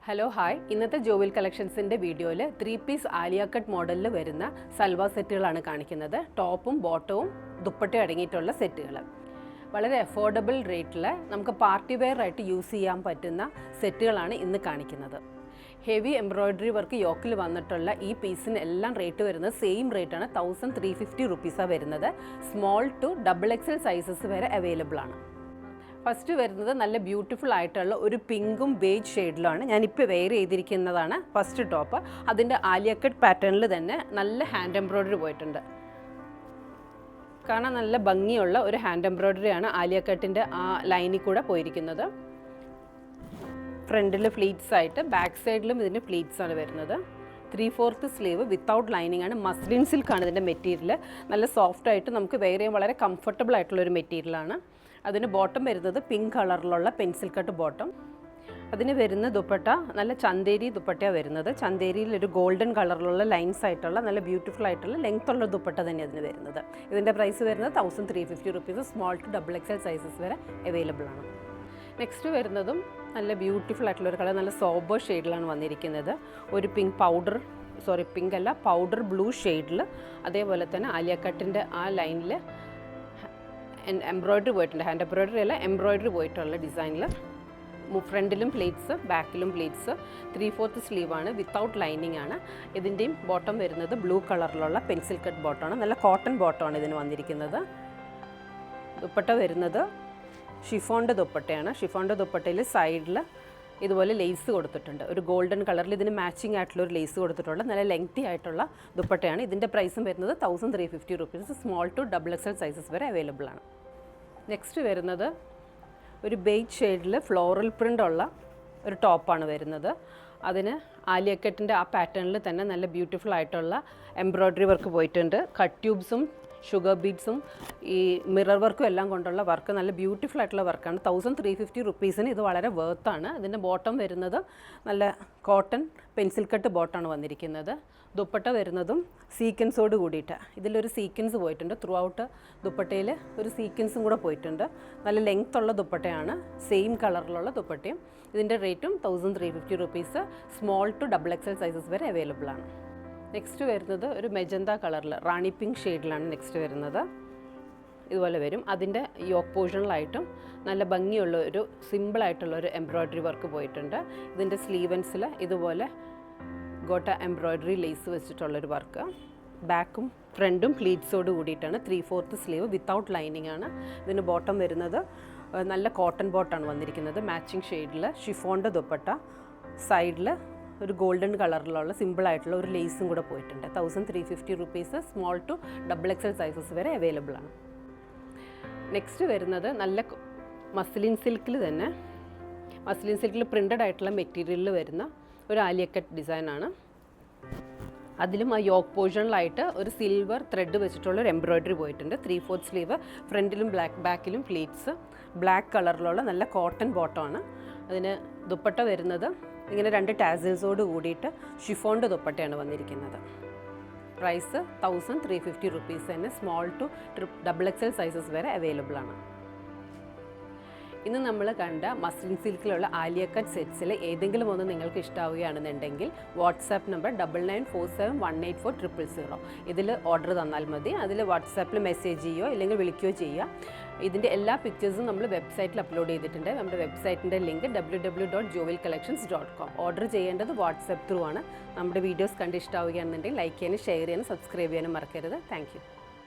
Hello hi, ഇന്നത്തെ ജോവിൽ കളക്ഷൻസിൻ്റെ വീഡിയോയിൽ 3-പീസ് Alia cut മോഡലിൽ വരുന്ന സൽവാർ സെറ്റുകളാണ് കാണിക്കുന്നത്. ടോപ്പും ബോട്ടവും ദുപ്പട്ടയും അടങ്ങിയിട്ടുള്ള സെറ്റുകൾ. വളരെ അഫോർഡബിൾ റേറ്റിൽ നമുക്ക് പാർട്ടി വെയർ ആയിട്ട് യൂസ് ചെയ്യാൻ പറ്റുന്ന സെറ്റുകളാണ് ഇന്ന് കാണിക്കുന്നത്. ഹെവി എംബ്രോയ്ഡറി വർക്ക് യോക്കിൽ വന്നിട്ടുള്ള ഈ പീസിന് എല്ലാം റേറ്റ് വരുന്നത് സെയിം റേറ്റാണ്. 1350 റുപ്പീസാണ് വരുന്നത്. സ്മോൾ ടു XXL സൈസസ് വരെ അവൈലബിൾ ആണ്. ഫസ്റ്റ് വരുന്നത് നല്ല ബ്യൂട്ടിഫുൾ ആയിട്ടുള്ള ഒരു പിങ്കും ബേജ് ഷെയ്ഡിലാണ്. ഞാനിപ്പോൾ വെയർ ചെയ്തിരിക്കുന്നതാണ് ഫസ്റ്റ് ടോപ്പ്. അതിൻ്റെ ആലിയ കട്ട് പാറ്റേണിൽ തന്നെ നല്ല ഹാൻഡ് എംബ്രോയ്ഡറി പോയിട്ടുണ്ട്. കാണാൻ നല്ല ഭംഗിയുള്ള ഒരു ഹാൻഡ് എംബ്രോയ്ഡറിയാണ് ആലിയ കട്ടിൻ്റെ ആ ലൈനിൽ കൂടെ പോയിരിക്കുന്നത്. ഫ്രണ്ടിൽ ഫ്ലീറ്റ്സ് ആയിട്ട് ബാക്ക് സൈഡിലും ഇതിൻ്റെ ഫ്ലീറ്റ്സ് ആണ് വരുന്നത്. 3/4 സ്ലീവ് വിത്തൗട്ട് ലൈനിങ് ആണ്. മസ്ലിൻ സിൽക്കാണ് ഇതിൻ്റെ മെറ്റീരിയൽ. നല്ല സോഫ്റ്റ് ആയിട്ട് നമുക്ക് വെയർ ചെയ്യാൻ വളരെ കംഫർട്ടബിൾ ആയിട്ടുള്ളൊരു മെറ്റീരിയലാണ്. അതിന് ബോട്ടം വരുന്നത് പിങ്ക് കളറിലുള്ള പെൻസിൽ കട്ട് ബോട്ടം. അതിന് വരുന്ന ദുപ്പട്ട നല്ല ചന്തേരി ദുപ്പട്ടയാണ് വരുന്നത്. ചന്തേരിയിൽ ഒരു ഗോൾഡൻ കളറിലുള്ള ലൈൻസ് ആയിട്ടുള്ള നല്ല ബ്യൂട്ടിഫുൾ ആയിട്ടുള്ള ലെങ്ത് ഉള്ള ദുപ്പട്ട തന്നെ അതിന് വരുന്നത്. ഇതിൻ്റെ പ്രൈസ് വരുന്നത് 1350 rupees. Small to XXL sizes വരെ അവൈലബിൾ ആണ്. നെക്സ്റ്റ് വരുന്നതും നല്ല ബ്യൂട്ടിഫുൾ ആയിട്ടുള്ള ഒരു കളർ, നല്ല സോബർ ഷെയ്ഡിലാണ് വന്നിരിക്കുന്നത്. ഒരു പിങ്ക് അല്ല പൗഡർ ബ്ലൂ ഷെയ്ഡിൽ, അതേപോലെ തന്നെ ആലിയ കട്ടിൻ്റെ ആ ലൈനിൽ എംബ്രോയ്ഡറി പോയിട്ടുണ്ട്. ഹാൻഡ് എംബ്രോയ്ഡറി അല്ല, എംബ്രോയ്ഡറി പോയിട്ടുള്ള ഡിസൈനിൽ. ഫ്രണ്ടിലും പ്ലേറ്റ്സ് ബാക്കിലും പ്ലേറ്റ്സ്. 3/4 സ്ലീവാണ്, വിത്തൗട്ട് ലൈനിങ് ആണ്. ഇതിൻ്റെയും ബോട്ടം വരുന്നത് ബ്ലൂ കളറിലുള്ള പെൻസിൽ കട്ട് ബോട്ടമാണ്. നല്ല കോട്ടൺ ബോട്ടമാണ് ഇതിന് വന്നിരിക്കുന്നത്. ദുപ്പട്ട വരുന്നത് ഷിഫോണിൻ്റെ ദുപ്പട്ടയാണ്. ഷിഫോണിൻ്റെ ദുപ്പട്ടയിൽ സൈഡിൽ ഇതുപോലെ ലേസ് കൊടുത്തിട്ടുണ്ട്. ഒരു ഗോൾഡൻ കളറിൽ ഇതിന് മാച്ചിങ് ആയിട്ടുള്ള ഒരു ലേസ് കൊടുത്തിട്ടുള്ള നല്ല ലെങ്തി ആയിട്ടുള്ള ദുപ്പട്ടയാണ്. ഇതിൻ്റെ പ്രൈസും വരുന്നത് 1350 rupees. Small to XXL sizes വരെ അവൈലബിൾ ആണ്. നെക്സ്റ്റ് വരുന്നത് ഒരു ബേജ് ഷെയ്ഡിൽ ഫ്ലോറൽ പ്രിൻ്റ് ഉള്ള ഒരു ടോപ്പാണ് വരുന്നത്. അതിന് ആലിയ കട്ടിൻ്റെ ആ പാറ്റേണിൽ തന്നെ നല്ല ബ്യൂട്ടിഫുൾ ആയിട്ടുള്ള എംബ്രോയ്ഡറി വർക്ക് പോയിട്ടുണ്ട്. കട്ട് ട്യൂബ്സും ഷുഗർ ബീഡ്സും ഈ മിറർ വർക്കും എല്ലാം കൊണ്ടുള്ള വർക്ക് നല്ല ബ്യൂട്ടിഫുൾ ആയിട്ടുള്ള വർക്കാണ്. 1350 റുപ്പീസിന് ഇത് വളരെ വേർത്താണ്. ഇതിൻ്റെ ബോട്ടം വരുന്നത് നല്ല കോട്ടൺ പെൻസിൽ കട്ട് ബോട്ടമാണ് വന്നിരിക്കുന്നത്. ദുപ്പട്ട വരുന്നതും സീക്വൻസോട് കൂടിയിട്ട് ഇതിലൊരു സീക്വൻസ് പോയിട്ടുണ്ട്. ത്രൂ ഔട്ട് ദുപ്പട്ടയിൽ ഒരു സീക്വൻസും കൂടെ പോയിട്ടുണ്ട്. നല്ല ലെങ്ത് ഉള്ള ദുപ്പട്ടയാണ്, സെയിം കളറിലുള്ള ദുപ്പട്ടയും. ഇതിൻ്റെ റേറ്റും 1350 rupees. Small to XXL sizes വരെ അവൈലബിൾ ആണ്. നെക്സ്റ്റ് വരുന്നത് ഒരു മെജന്ത കളറിൽ റാണി പിങ്ക് ഷെയ്ഡിലാണ് നെക്സ്റ്റ് വരുന്നത്. ഇതുപോലെ വരും. അതിൻ്റെ യോക്ക് പോർഷനിലായിട്ടും നല്ല ഭംഗിയുള്ള ഒരു സിമ്പിളായിട്ടുള്ള ഒരു എംബ്രോയ്ഡറി വർക്ക് പോയിട്ടുണ്ട്. ഇതിൻ്റെ സ്ലീവൻസിൽ ഇതുപോലെ ഗോട്ട എംബ്രോയ്ഡറി ലേസ് വെച്ചിട്ടുള്ളൊരു വർക്ക്. ബാക്കും ഫ്രണ്ടും പ്ലീറ്റ്സോട് കൂടിയിട്ടാണ്. 3/4 സ്ലീവ് വിത്തൗട്ട് ലൈനിങ് ആണ്. ഇതിന് ബോട്ടം വരുന്നത് നല്ല കോട്ടൺ ബോട്ടാണ് വന്നിരിക്കുന്നത്. മാച്ചിങ് ഷെയ്ഡിൽ ഷിഫോണിൻ്റെ ദുപ്പട്ട. സൈഡിൽ ഒരു ഗോൾഡൻ കളറിലുള്ള സിമ്പിളായിട്ടുള്ള ഒരു ലേസും കൂടെ പോയിട്ടുണ്ട്. 1350 rupees. Small to XXL sizes വരെ അവൈലബിൾ ആണ്. നെക്സ്റ്റ് വരുന്നത് നല്ല മസ്ലിൻ സിൽക്കിൽ തന്നെ, മസ്ലിൻ സിൽക്കിൽ പ്രിൻ്റഡ് ആയിട്ടുള്ള മെറ്റീരിയലിൽ വരുന്ന ഒരു ആലിയ കട്ട് ഡിസൈനാണ്. അതിലും ആ യോക്ക് പോർഷനിലായിട്ട് ഒരു സിൽവർ ത്രെഡ് വെച്ചിട്ടുള്ള ഒരു എംബ്രോയ്ഡറി പോയിട്ടുണ്ട്. 3/4 സ്ലീവ്. ഫ്രണ്ടിലും ബാക്കിലും പ്ലീറ്റ്സ്. ബ്ലാക്ക് കളറിലുള്ള നല്ല കോട്ടൺ ബോട്ടമാണ്. അതിന് ദുപ്പട്ട വരുന്നത് ഇങ്ങനെ 2 ടാസിൽസോട് കൂടിയിട്ട് ഷിഫോണിൻ്റെ ദുപ്പട്ടയാണ് വന്നിരിക്കുന്നത്. പ്രൈസ് 1350 റുപ്പീസ് തന്നെ. സ്മോൾ ടു XXL സൈസസ് വരെ അവൈലബിൾ ആണ്. ഇന്ന് നമ്മൾ കണ്ട മസ്ലിൻ സിൽക്കിലുള്ള ആലിയ കട്ട് സെറ്റ്സിൽ ഏതെങ്കിലും ഒന്ന് നിങ്ങൾക്ക് ഇഷ്ടമാവുകയാണെന്നുണ്ടെങ്കിൽ വാട്സാപ്പ് നമ്പർ 9947184000 ഇതിൽ ഓർഡർ തന്നാൽ മതി. അതിൽ വാട്സാപ്പിൽ മെസ്സേജ് ചെയ്യുകയോ ഇല്ലെങ്കിൽ വിളിക്കുകയോ ചെയ്യുക. ഇതിൻ്റെ എല്ലാ പിക്ചേഴ്സും നമ്മൾ വെബ്സൈറ്റിൽ അപ്ലോഡ് ചെയ്തിട്ടുണ്ട്. നമ്മുടെ വെബ്സൈറ്റിൻ്റെ ലിങ്ക് www.jovilcollections.com. ഓർഡർ ചെയ്യേണ്ടത് വാട്സാപ്പ് ത്രൂ ആണ്. നമ്മുടെ വീഡിയോസ് കണ്ട് ഇഷ്ടമാവുകയാണെന്നുണ്ടെങ്കിൽ ലൈക്ക് ചെയ്യാനും ഷെയർ ചെയ്യാനും സബ്സ്ക്രൈബ് ചെയ്യാനും മറക്കരുത്. Thank you.